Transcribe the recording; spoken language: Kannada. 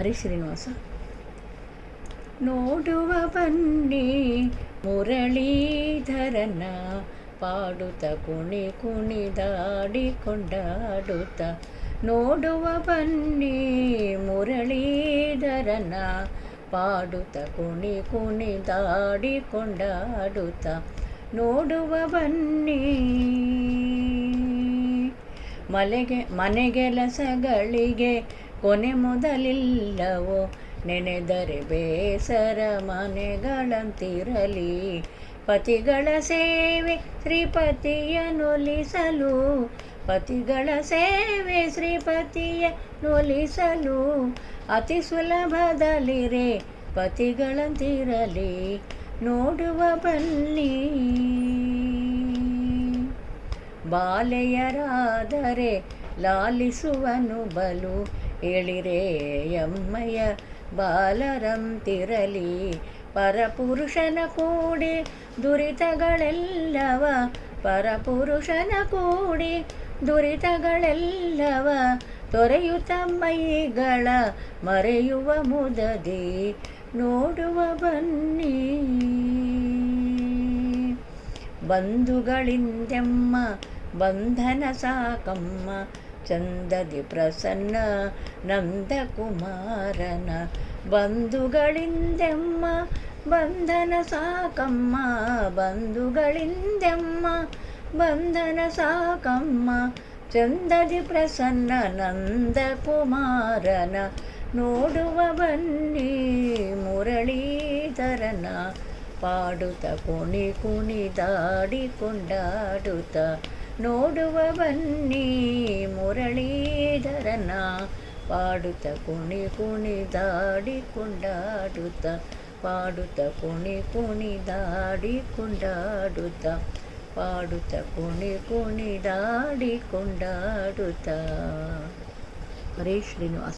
ಹರಿ ಶ್ರೀನಿವಾಸ. ನೋಡುವ ಬನ್ನಿ ಮುರಳೀಧರನ, ಪಾಡುತ್ತ ಕುಣಿ ಕುಣಿದಾಡಿ ಕೊಂಡಾಡುತ್ತ. ನೋಡುವ ಬನ್ನಿ ಮುರಳೀಧರನ, ಪಾಡುತ್ತ ಕುಣಿ ಕುಣಿದಾಡಿ ಕೊಂಡಾಡುತ್ತ. ನೋಡುವ ಬನ್ನಿ ಮನೆಗೆಲಸಗಳಿಗೆ ಕೊನೆ ಮೊದಲಿಲ್ಲವೋ, ನೆನೆದರೆ ಬೇಸರ ಮನೆಗಳಂತಿರಲಿ. ಪತಿಗಳ ಸೇವೆ ಶ್ರೀಪತಿಯನೊಲಿಸಲು, ಪತಿಗಳ ಸೇವೆ ಶ್ರೀಪತಿಯನೊಲಿಸಲು. ಅತಿ ಸುಲಭದಲ್ಲಿರೆ ಪತಿಗಳಂತಿರಲಿ. ನೋಡುವ ಬನ್ನಿ ಬಾಲೆಯರಾದರೆ ಲಾಲಿಸುವನು ಬಲು, ಎಳಿರೇ ಎಮ್ಮಯ್ಯ ಬಾಲರಂತಿರಲಿ. ಪರಪುರುಷನ ಕೂಡಿ ದುರಿತಗಳೆಲ್ಲವ, ಪರಪುರುಷನ ಕೂಡಿ ದುರಿತಗಳೆಲ್ಲವ, ತೊರೆಯುತ್ತ ಮೈಗಳ ಮರೆಯುವ ಮುದದಿ. ನೋಡುವ ಬನ್ನಿ ಬಂಧುಗಳಿಂದೆಮ್ಮ ಬಂಧನ ಸಾಕಮ್ಮ, ಚಂದದಿ ಪ್ರಸನ್ನ ನಂದಕುಮಾರನ. ಬಂಧುಗಳಿಂದೆಮ್ಮ ಬಂಧನ ಸಾಕಮ್ಮ, ಬಂಧುಗಳಿಂದೆಮ್ಮ ಬಂಧನ ಸಾಕಮ್ಮ, ಚಂದದಿ ಪ್ರಸನ್ನ ನಂದಕುಮಾರನ. ನೋಡುವ ಬನ್ನಿ ಮುರಳೀಧರನ, ಪಾಡುತ್ತ ಕುಣಿ ಕುಣಿದಾಡಿ ಕೊಂಡಾಡುತ್ತ. ನೋಡುವ ಬನ್ನಿ ಮುರಳೀಧರನ, ಪಾಡುತ್ತ ಕುಣಿ ಕುಣಿದಾಡಿ ಕೊಂಡಾಡುತ್ತ. ಪಾಡುತ್ತ ಕುಣಿ ಕುಣಿದಾಡಿ ಕೊಂಡಾಡುತ್ತ. ಪಾಡುತ್ತ ಕುಣಿ ಕುಣಿದಾಡಿ ಕೊಂಡಾಡುತ್ತ. ಹರೇ ಶ್ರೀನಿವಾಸ.